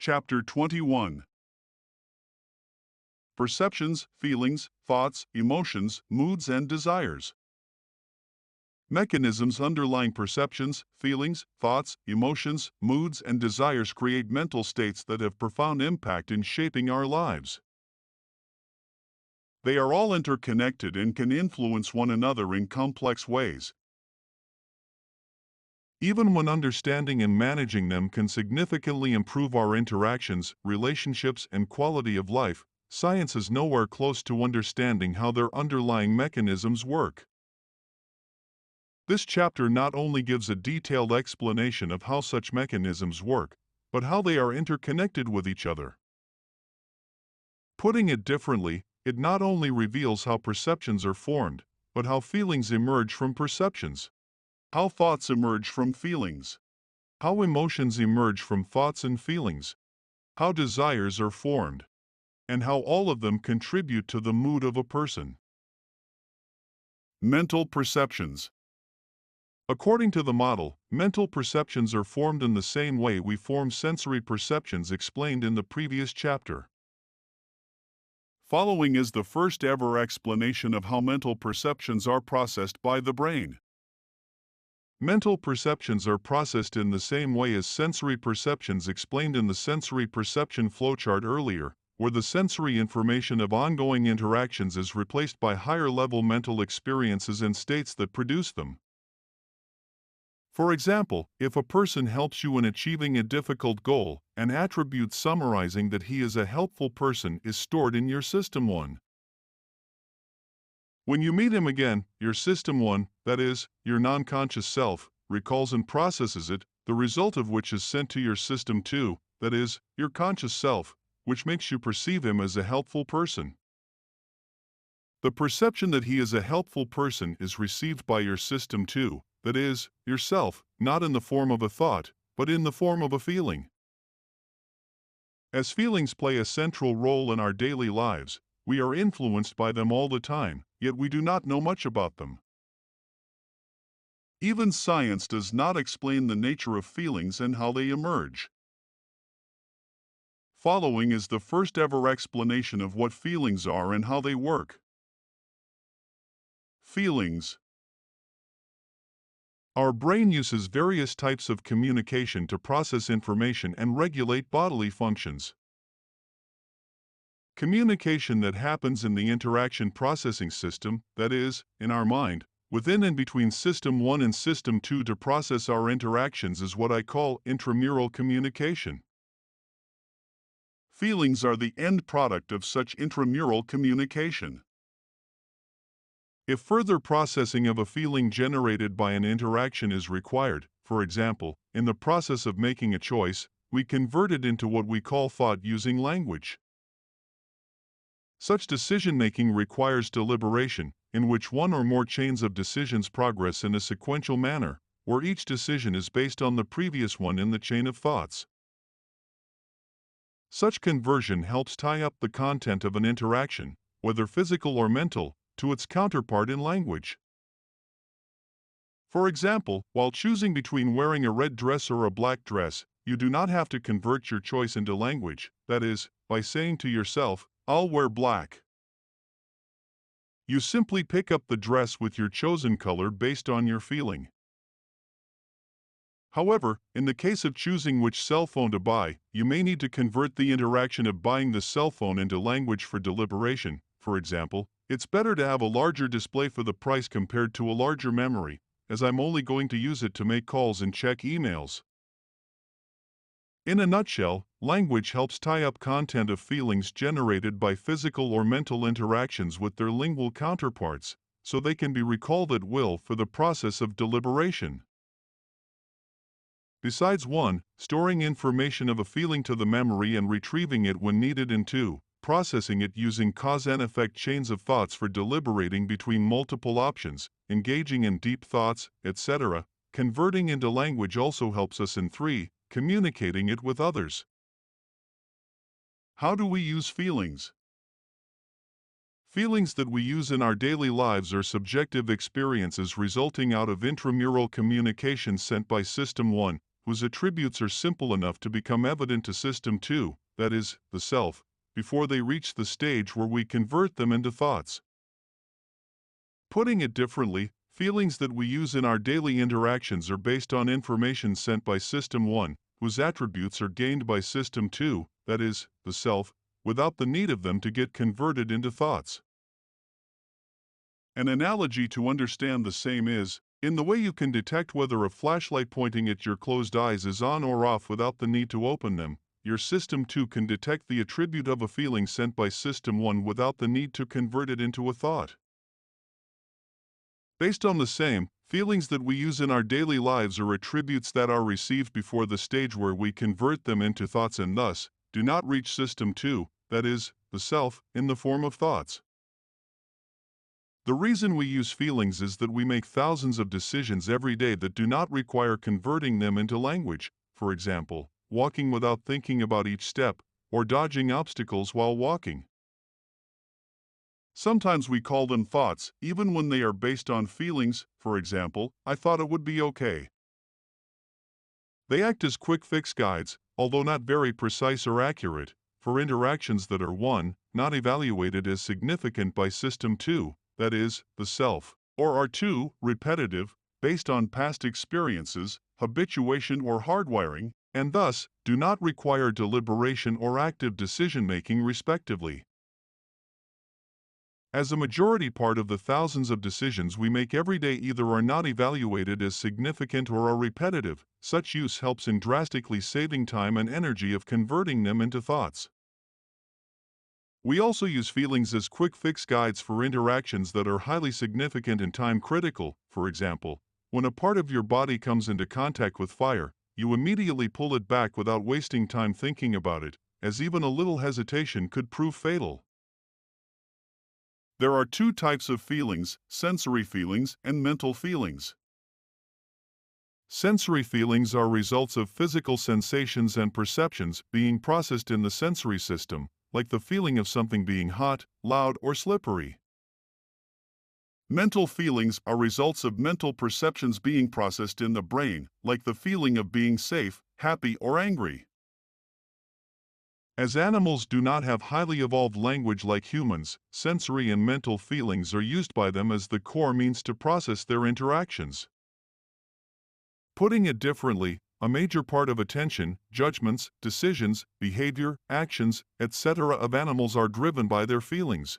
Chapter 21. Perceptions, Feelings, Thoughts, Emotions, Moods, and Desires. Mechanisms underlying perceptions, feelings, thoughts, emotions, moods, and desires create mental states that have profound impact in shaping our lives. They are all interconnected and can influence one another in complex ways. Even when understanding and managing them can significantly improve our interactions, relationships, and quality of life, science is nowhere close to understanding how their underlying mechanisms work. This chapter not only gives a detailed explanation of how such mechanisms work, but how they are interconnected with each other. Putting it differently, it not only reveals how perceptions are formed, but how feelings emerge from perceptions, how thoughts emerge from feelings, how emotions emerge from thoughts and feelings, how desires are formed, and how all of them contribute to the mood of a person. Mental perceptions. According to the model, mental perceptions are formed in the same way we form sensory perceptions explained in the previous chapter. Following is the first ever explanation of how mental perceptions are processed by the brain. Mental perceptions are processed in the same way as sensory perceptions explained in the sensory perception flowchart earlier, where the sensory information of ongoing interactions is replaced by higher-level mental experiences and states that produce them. For example, if a person helps you in achieving a difficult goal, an attribute summarizing that he is a helpful person is stored in your System 1. When you meet him again, your System 1, that is, your non-conscious self, recalls and processes it, the result of which is sent to your System 2, that is, your conscious self, which makes you perceive him as a helpful person. The perception that he is a helpful person is received by your System 2, that is, yourself, not in the form of a thought, but in the form of a feeling. As feelings play a central role in our daily lives, we are influenced by them all the time, yet we do not know much about them. Even science does not explain the nature of feelings and how they emerge. Following is the first ever explanation of what feelings are and how they work. Feelings. Our brain uses various types of communication to process information and regulate bodily functions. Communication that happens in the interaction processing system, that is, in our mind, within and between System 1 and System 2 to process our interactions is what I call intramural communication. Feelings are the end product of such intramural communication. If further processing of a feeling generated by an interaction is required, for example, in the process of making a choice, we convert it into what we call thought using language. Such decision-making requires deliberation, in which one or more chains of decisions progress in a sequential manner, where each decision is based on the previous one in the chain of thoughts. Such conversion helps tie up the content of an interaction, whether physical or mental, to its counterpart in language. For example, while choosing between wearing a red dress or a black dress, you do not have to convert your choice into language, that is, by saying to yourself, "I'll wear black." You simply pick up the dress with your chosen color based on your feeling. However, in the case of choosing which cell phone to buy, you may need to convert the interaction of buying the cell phone into language for deliberation. For example, it's better to have a larger display for the price compared to a larger memory, as I'm only going to use it to make calls and check emails. In a nutshell, language helps tie up content of feelings generated by physical or mental interactions with their lingual counterparts, so they can be recalled at will for the process of deliberation. Besides 1, storing information of a feeling to the memory and retrieving it when needed, and 2, processing it using cause and effect chains of thoughts for deliberating between multiple options, engaging in deep thoughts, etc., converting into language also helps us, in 3, communicating it with others. How do we use feelings? Feelings that we use in our daily lives are subjective experiences resulting out of intramural communication sent by System 1, whose attributes are simple enough to become evident to System 2, that is, the self, before they reach the stage where we convert them into thoughts. Putting it differently, feelings that we use in our daily interactions are based on information sent by System 1, whose attributes are gained by System 2, that is, the self, without the need of them to get converted into thoughts. An analogy to understand the same is, in the way you can detect whether a flashlight pointing at your closed eyes is on or off without the need to open them, your System 2 can detect the attribute of a feeling sent by System 1 without the need to convert it into a thought. Based on the same, feelings that we use in our daily lives are attributes that are received before the stage where we convert them into thoughts and thus do not reach System 2, that is, the self, in the form of thoughts. The reason we use feelings is that we make thousands of decisions every day that do not require converting them into language, for example, walking without thinking about each step, or dodging obstacles while walking. Sometimes we call them thoughts, even when they are based on feelings, for example, I thought it would be okay. They act as quick fix guides, although not very precise or accurate, for interactions that are 1, not evaluated as significant by System 2, that is, the self, or are 2, repetitive, based on past experiences, habituation or hardwiring, and thus, do not require deliberation or active decision-making respectively. As a majority part of the thousands of decisions we make every day either are not evaluated as significant or are repetitive, such use helps in drastically saving time and energy of converting them into thoughts. We also use feelings as quick fix guides for interactions that are highly significant and time critical. For example, when a part of your body comes into contact with fire, you immediately pull it back without wasting time thinking about it, as even a little hesitation could prove fatal. There are 2 types of feelings: sensory feelings and mental feelings. Sensory feelings are results of physical sensations and perceptions being processed in the sensory system, like the feeling of something being hot, loud, or slippery. Mental feelings are results of mental perceptions being processed in the brain, like the feeling of being safe, happy, or angry. As animals do not have highly evolved language like humans, sensory and mental feelings are used by them as the core means to process their interactions. Putting it differently, a major part of attention, judgments, decisions, behavior, actions, etc. of animals are driven by their feelings.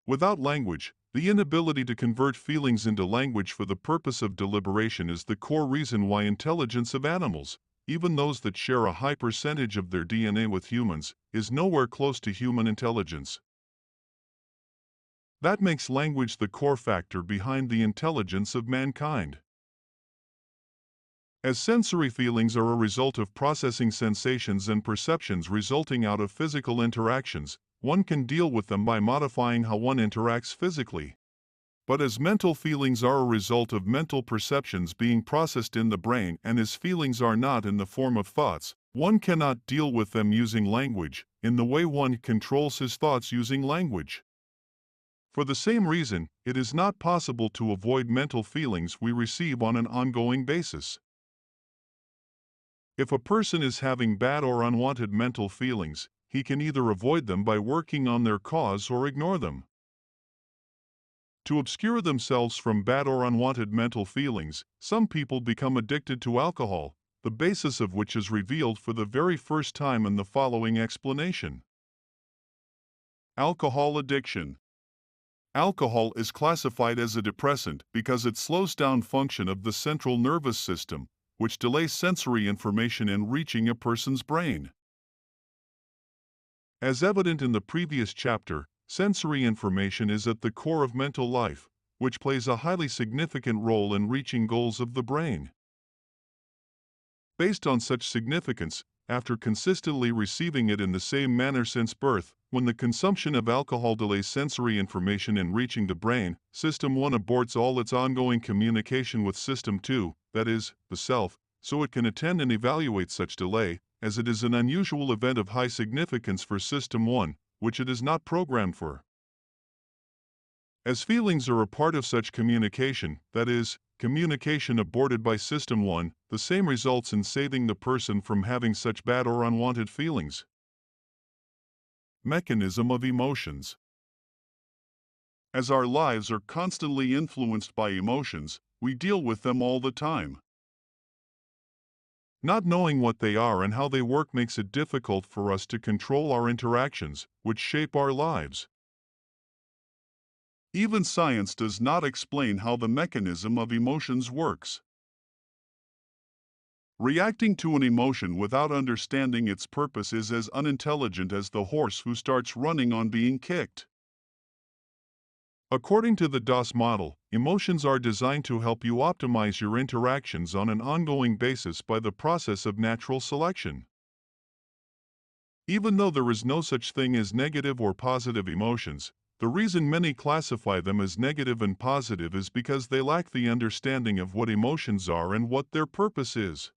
Without language, the inability to convert feelings into language for the purpose of deliberation is the core reason why intelligence of animals, even those that share a high percentage of their DNA with humans, is nowhere close to human intelligence. That makes language the core factor behind the intelligence of mankind. As sensory feelings are a result of processing sensations and perceptions resulting out of physical interactions, one can deal with them by modifying how one interacts physically. But as mental feelings are a result of mental perceptions being processed in the brain and as feelings are not in the form of thoughts, one cannot deal with them using language, in the way one controls his thoughts using language. For the same reason, it is not possible to avoid mental feelings we receive on an ongoing basis. If a person is having bad or unwanted mental feelings, he can either avoid them by working on their cause or ignore them. To obscure themselves from bad or unwanted mental feelings, some people become addicted to alcohol, the basis of which is revealed for the very first time in the following explanation. Alcohol addiction. Alcohol is classified as a depressant because it slows down function of the central nervous system, which delays sensory information in reaching a person's brain. As evident in the previous chapter, sensory information is at the core of mental life, which plays a highly significant role in reaching goals of the brain. Based on such significance, after consistently receiving it in the same manner since birth, when the consumption of alcohol delays sensory information in reaching the brain, System 1 aborts all its ongoing communication with System 2, that is, the self, so it can attend and evaluate such delay, as it is an unusual event of high significance for System 1, which it is not programmed for. As feelings are a part of such communication, that is, communication aborted by System 1, the same results in saving the person from having such bad or unwanted feelings. Mechanism of emotions. As our lives are constantly influenced by emotions, we deal with them all the time. Not knowing what they are and how they work makes it difficult for us to control our interactions, which shape our lives. Even science does not explain how the mechanism of emotions works. Reacting to an emotion without understanding its purpose is as unintelligent as the horse who starts running on being kicked. According to the DOS model, emotions are designed to help you optimize your interactions on an ongoing basis by the process of natural selection. Even though there is no such thing as negative or positive emotions, the reason many classify them as negative and positive is because they lack the understanding of what emotions are and what their purpose is.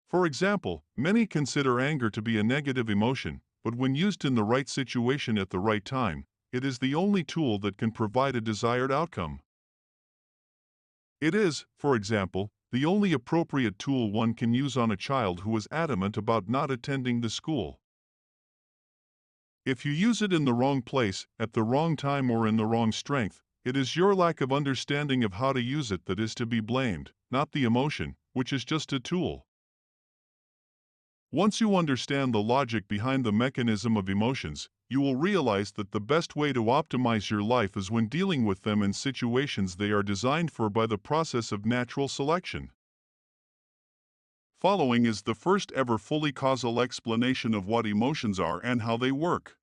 For example, many consider anger to be a negative emotion, but when used in the right situation at the right time, it is the only tool that can provide a desired outcome. It is, for example, the only appropriate tool one can use on a child who is adamant about not attending the school. If you use it in the wrong place, at the wrong time or in the wrong strength, it is your lack of understanding of how to use it that is to be blamed, not the emotion, which is just a tool. Once you understand the logic behind the mechanism of emotions, you will realize that the best way to optimize your life is when dealing with them in situations they are designed for by the process of natural selection. Following is the first ever fully causal explanation of what emotions are and how they work.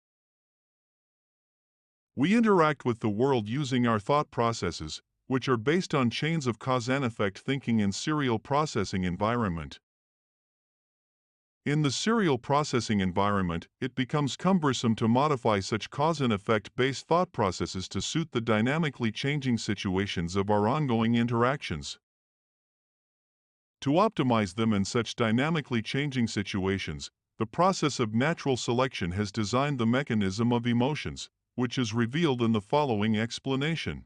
We interact with the world using our thought processes, which are based on chains of cause and effect thinking and serial processing environment. In the serial processing environment, it becomes cumbersome to modify such cause and effect-based thought processes to suit the dynamically changing situations of our ongoing interactions. To optimize them in such dynamically changing situations, the process of natural selection has designed the mechanism of emotions, which is revealed in the following explanation.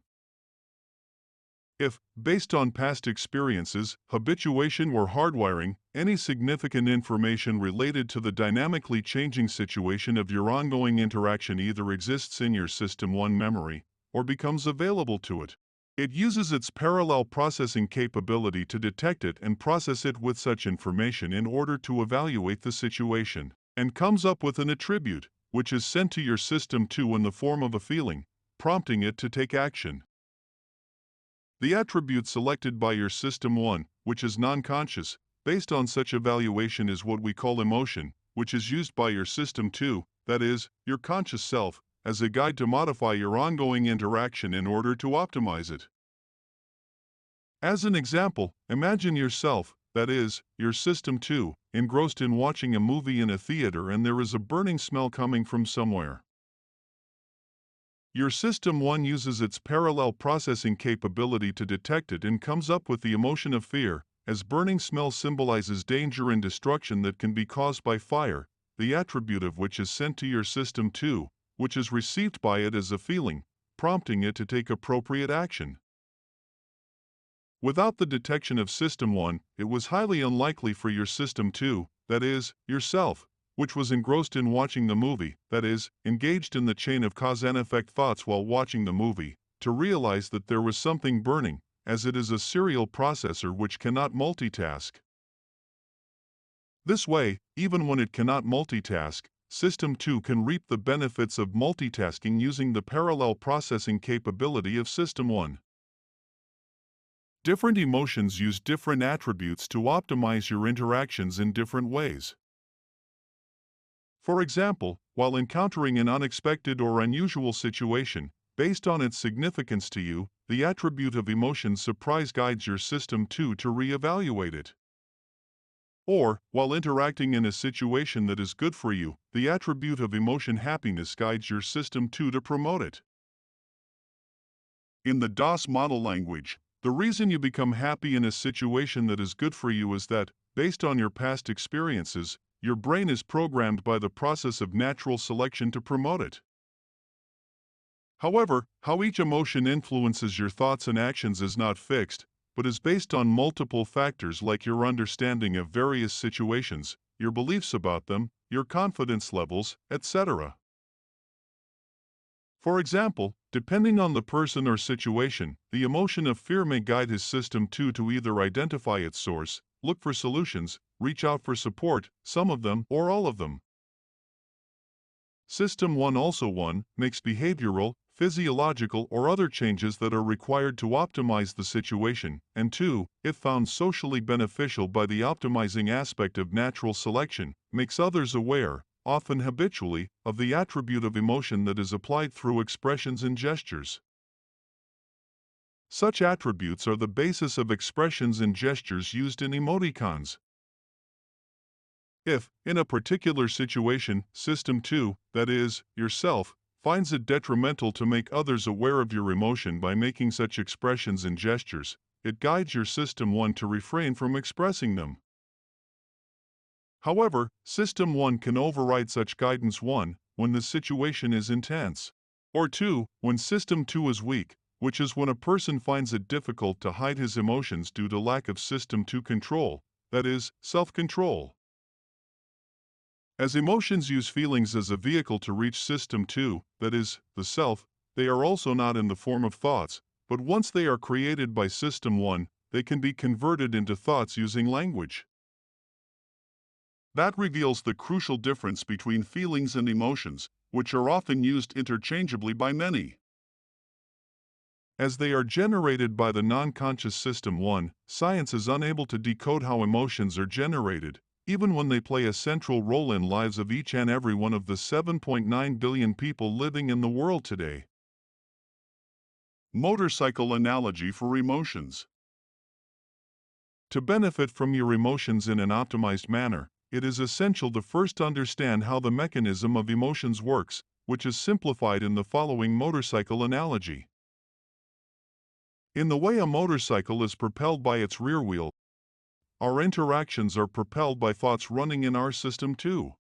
If, based on past experiences, habituation or hardwiring, any significant information related to the dynamically changing situation of your ongoing interaction either exists in your System 1 memory or becomes available to it, it uses its parallel processing capability to detect it and process it with such information in order to evaluate the situation, and comes up with an attribute, which is sent to your System 2 in the form of a feeling, prompting it to take action. The attribute selected by your System 1, which is non-conscious, based on such evaluation is what we call emotion, which is used by your System 2, that is, your conscious self, as a guide to modify your ongoing interaction in order to optimize it. As an example, imagine yourself, that is, your System 2, engrossed in watching a movie in a theater and there is a burning smell coming from somewhere. Your System 1 uses its parallel processing capability to detect it and comes up with the emotion of fear, as burning smell symbolizes danger and destruction that can be caused by fire, the attribute of which is sent to your System 2, which is received by it as a feeling, prompting it to take appropriate action. Without the detection of System 1, it was highly unlikely for your System 2, that is, yourself, which was engrossed in watching the movie, that is, engaged in the chain of cause and effect thoughts while watching the movie, to realize that there was something burning, as it is a serial processor which cannot multitask. This way, even when it cannot multitask, System 2 can reap the benefits of multitasking using the parallel processing capability of System 1. Different emotions use different attributes to optimize your interactions in different ways. For example, while encountering an unexpected or unusual situation, based on its significance to you, the attribute of emotion surprise guides your System 2 to reevaluate it. Or, while interacting in a situation that is good for you, the attribute of emotion happiness guides your System 2 to promote it. In the DOS model language, the reason you become happy in a situation that is good for you is that, based on your past experiences, your brain is programmed by the process of natural selection to promote it. However, how each emotion influences your thoughts and actions is not fixed, but is based on multiple factors like your understanding of various situations, your beliefs about them, your confidence levels, etc. For example, depending on the person or situation, the emotion of fear may guide his system 2 to either identify its source, look for solutions, reach out for support, some of them or all of them. System 1 also 1 makes behavioral, physiological or other changes that are required to optimize the situation, and 2, if found socially beneficial by the optimizing aspect of natural selection, makes others aware, often habitually, of the attribute of emotion that is applied through expressions and gestures. Such attributes are the basis of expressions and gestures used in emoticons. If, in a particular situation, System 2, that is, yourself, finds it detrimental to make others aware of your emotion by making such expressions and gestures, it guides your System 1 to refrain from expressing them. However, System 1 can override such guidance 1 when the situation is intense, or 2 when System 2 is weak, which is when a person finds it difficult to hide his emotions due to lack of System 2 control, that is, self-control. As emotions use feelings as a vehicle to reach System 2, that is, the self, they are also not in the form of thoughts, but once they are created by System 1, they can be converted into thoughts using language. That reveals the crucial difference between feelings and emotions, which are often used interchangeably by many. As they are generated by the non-conscious System 1, science is unable to decode how emotions are generated, even when they play a central role in lives of each and every one of the 7.9 billion people living in the world today. Motorcycle analogy for emotions. To benefit from your emotions in an optimized manner, it is essential to first understand how the mechanism of emotions works, which is simplified in the following motorcycle analogy. In the way a motorcycle is propelled by its rear wheel, our interactions are propelled by thoughts running in our system too.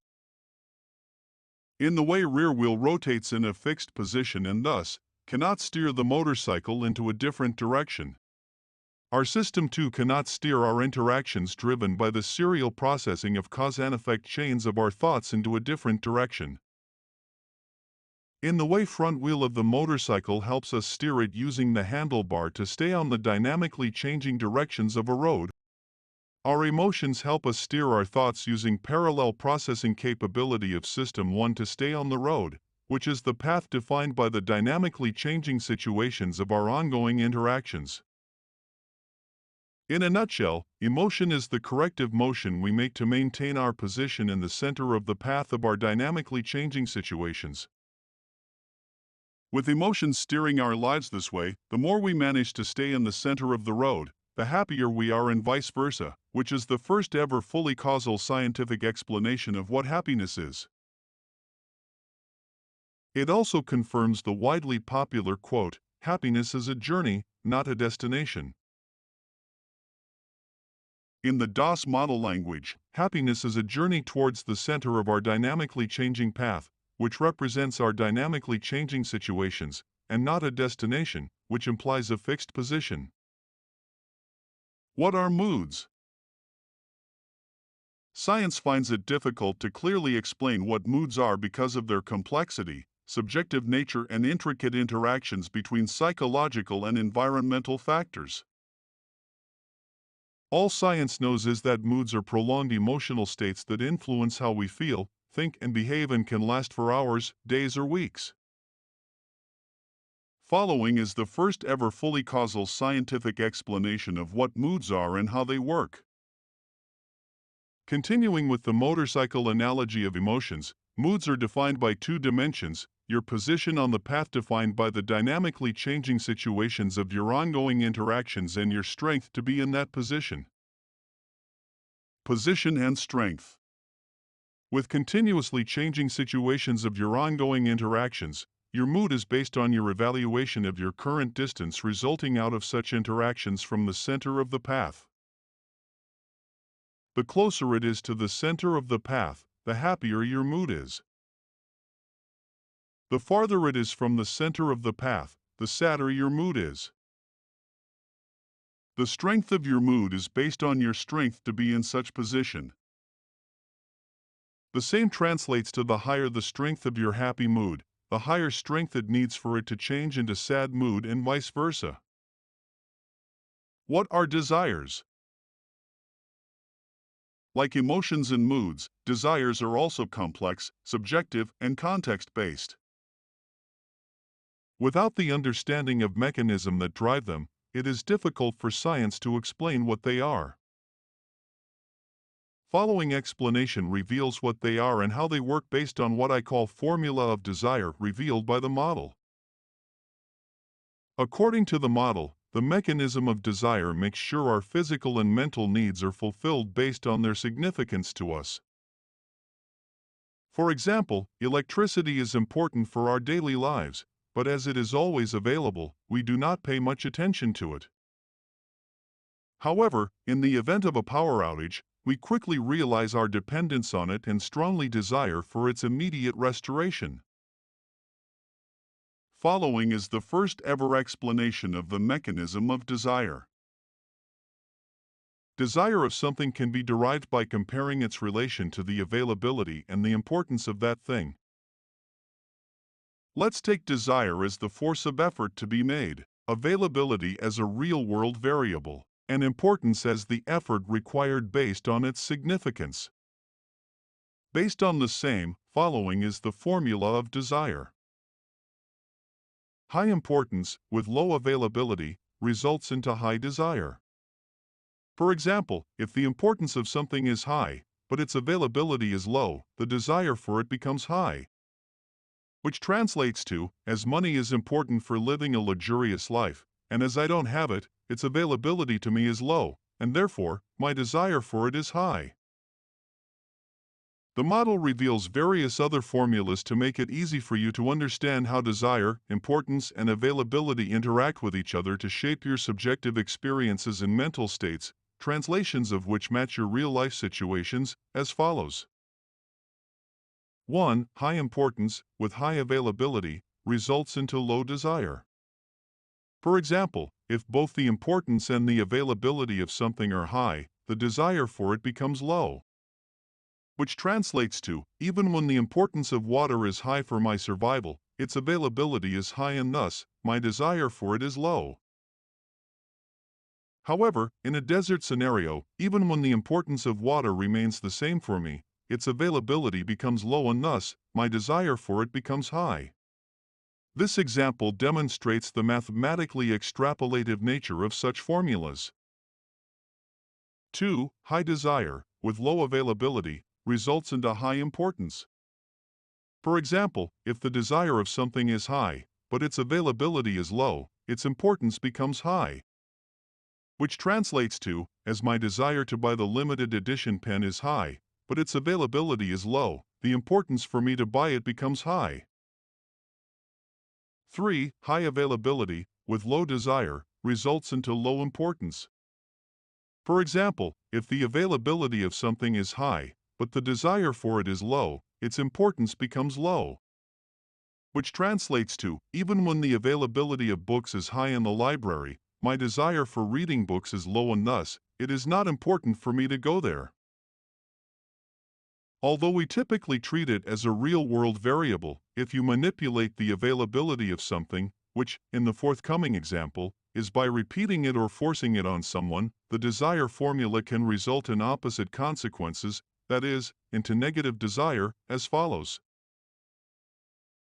In the way rear wheel rotates in a fixed position and thus cannot steer the motorcycle into a different direction. Our system too cannot steer our interactions driven by the serial processing of cause and effect chains of our thoughts into a different direction. In the way front wheel of the motorcycle helps us steer it using the handlebar to stay on the dynamically changing directions of a road, our emotions help us steer our thoughts using parallel processing capability of System 1 to stay on the road, which is the path defined by the dynamically changing situations of our ongoing interactions. In a nutshell, emotion is the corrective motion we make to maintain our position in the center of the path of our dynamically changing situations. With emotions steering our lives this way, the more we manage to stay in the center of the road, the happier we are and vice versa, which is the first ever fully causal scientific explanation of what happiness is. It also confirms the widely popular quote, "Happiness is a journey, not a destination." In the DOS model language, happiness is a journey towards the center of our dynamically changing path, which represents our dynamically changing situations, and not a destination, which implies a fixed position. What are moods? Science finds it difficult to clearly explain what moods are because of their complexity, subjective nature, and intricate interactions between psychological and environmental factors. All science knows is that moods are prolonged emotional states that influence how we feel, think, and behave and can last for hours, days, or weeks. Following is the first ever fully causal scientific explanation of what moods are and how they work. Continuing with the motorcycle analogy of emotions, moods are defined by two dimensions: your position on the path defined by the dynamically changing situations of your ongoing interactions and your strength to be in that position. Position and strength. With continuously changing situations of your ongoing interactions, your mood is based on your evaluation of your current distance resulting out of such interactions from the center of the path. The closer it is to the center of the path, the happier your mood is. The farther it is from the center of the path, the sadder your mood is. The strength of your mood is based on your strength to be in such position. The same translates to the higher the strength of your happy mood, the higher strength it needs for it to change into sad mood and vice versa. What are desires? Like emotions and moods, desires are also complex, subjective, and context-based. Without the understanding of mechanism that drive them, it is difficult for science to explain what they are. Following explanation reveals what they are and how they work based on what I call formula of desire revealed by the model. According to the model, the mechanism of desire makes sure our physical and mental needs are fulfilled based on their significance to us. For example, electricity is important for our daily lives, but as it is always available, we do not pay much attention to it. However, in the event of a power outage, we quickly realize our dependence on it and strongly desire for its immediate restoration. Following is the first ever explanation of the mechanism of desire. Desire of something can be derived by comparing its relation to the availability and the importance of that thing. Let's take desire as the force of effort to be made, availability as a real-world variable, and importance as the effort required based on its significance. Based on the same, following is the formula of desire. High importance, with low availability, results into high desire. For example, if the importance of something is high, but its availability is low, the desire for it becomes high. Which translates to, as money is important for living a luxurious life, and as I don't have it, its availability to me is low, and therefore, my desire for it is high. The model reveals various other formulas to make it easy for you to understand how desire, importance, and availability interact with each other to shape your subjective experiences and mental states, translations of which match your real-life situations, as follows. 1. High importance, with high availability, results into low desire. For example, if both the importance and the availability of something are high, the desire for it becomes low. Which translates to, even when the importance of water is high for my survival, its availability is high and thus, my desire for it is low. However, in a desert scenario, even when the importance of water remains the same for me, its availability becomes low and thus, my desire for it becomes high. This example demonstrates the mathematically extrapolative nature of such formulas. 2. High desire, with low availability, results into high importance. For example, if the desire of something is high, but its availability is low, its importance becomes high. Which translates to, as my desire to buy the limited edition pen is high, but its availability is low, the importance for me to buy it becomes high. 3. High availability, with low desire, results into low importance. For example, if the availability of something is high, but the desire for it is low, its importance becomes low. Which translates to, even when the availability of books is high in the library, my desire for reading books is low and thus, it is not important for me to go there. Although we typically treat it as a real-world variable, if you manipulate the availability of something, which, in the forthcoming example, is by repeating it or forcing it on someone, the desire formula can result in opposite consequences, that is, into negative desire, as follows.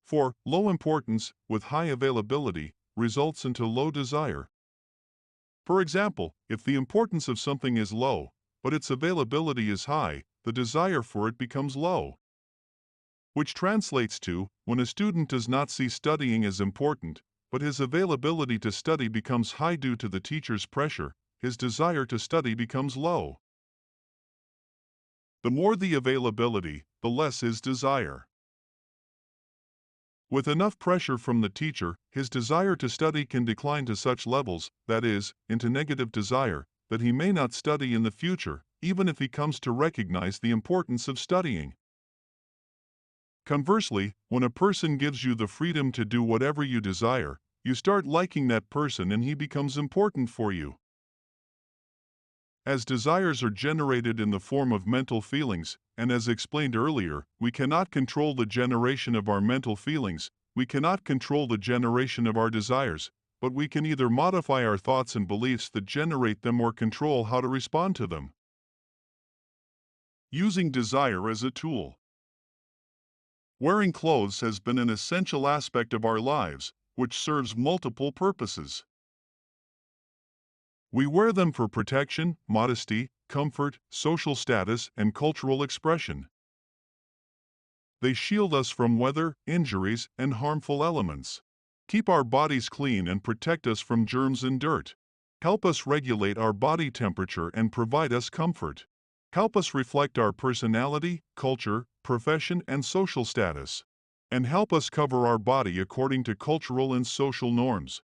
4. Low importance, with high availability, results into low desire. For example, if the importance of something is low, but its availability is high, the desire for it becomes low. Which translates to, when a student does not see studying as important, but his availability to study becomes high due to the teacher's pressure, his desire to study becomes low. The more the availability, the less his desire. With enough pressure from the teacher, his desire to study can decline to such levels, that is, into negative desire, that he may not study in the future, even if he comes to recognize the importance of studying. Conversely, when a person gives you the freedom to do whatever you desire, you start liking that person and he becomes important for you. As desires are generated in the form of mental feelings, and as explained earlier, we cannot control the generation of our mental feelings, we cannot control the generation of our desires, but we can either modify our thoughts and beliefs that generate them or control how to respond to them. Using desire as a tool. Wearing clothes has been an essential aspect of our lives, which serves multiple purposes. We wear them for protection, modesty, comfort, social status, and cultural expression. They shield us from weather, injuries, and harmful elements. Keep our bodies clean and protect us from germs and dirt. Help us regulate our body temperature and provide us comfort. Help us reflect our personality, culture, profession, and social status. And help us cover our body according to cultural and social norms.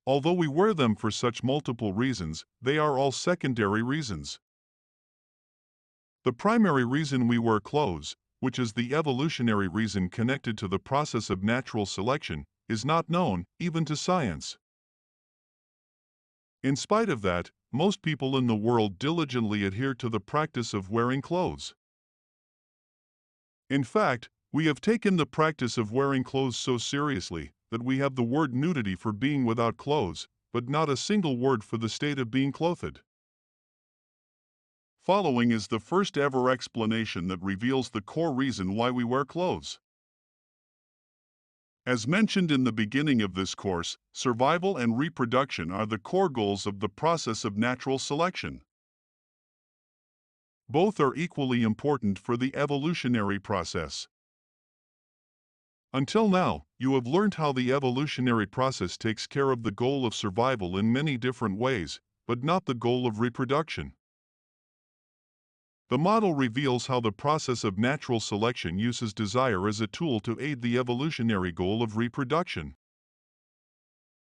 Although we wear them for such multiple reasons, they are all secondary reasons. The primary reason we wear clothes, which is the evolutionary reason connected to the process of natural selection, is not known, even to science. In spite of that, most people in the world diligently adhere to the practice of wearing clothes. In fact, we have taken the practice of wearing clothes so seriously that we have the word nudity for being without clothes, but not a single word for the state of being clothed. Following is the first ever explanation that reveals the core reason why we wear clothes. As mentioned in the beginning of this course, survival and reproduction are the core goals of the process of natural selection. Both are equally important for the evolutionary process. Until now, you have learned how the evolutionary process takes care of the goal of survival in many different ways, but not the goal of reproduction. The model reveals how the process of natural selection uses desire as a tool to aid the evolutionary goal of reproduction.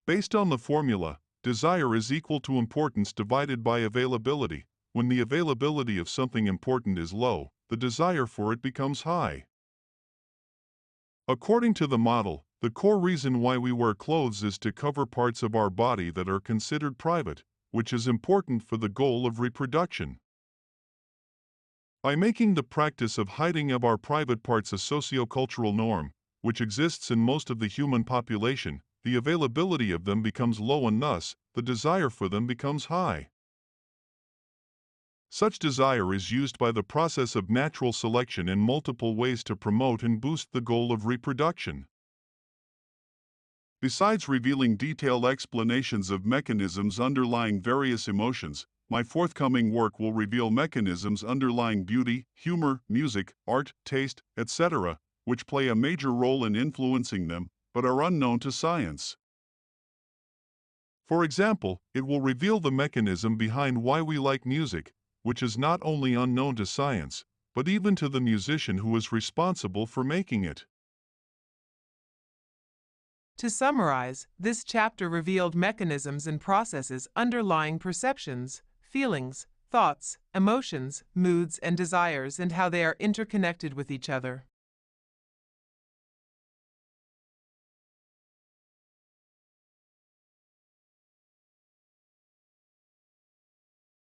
Based on the formula, desire is equal to importance divided by availability. When the availability of something important is low, the desire for it becomes high. According to the model, the core reason why we wear clothes is to cover parts of our body that are considered private, which is important for the goal of reproduction. By making the practice of hiding of our private parts a sociocultural norm, which exists in most of the human population, the availability of them becomes low and thus, the desire for them becomes high. Such desire is used by the process of natural selection in multiple ways to promote and boost the goal of reproduction. Besides revealing detailed explanations of mechanisms underlying various emotions, my forthcoming work will reveal mechanisms underlying beauty, humor, music, art, taste, etc., which play a major role in influencing them, but are unknown to science. For example, it will reveal the mechanism behind why we like music, which is not only unknown to science, but even to the musician who is responsible for making it. To summarize, this chapter revealed mechanisms and processes underlying perceptions, feelings, thoughts, emotions, moods, and desires and how they are interconnected with each other.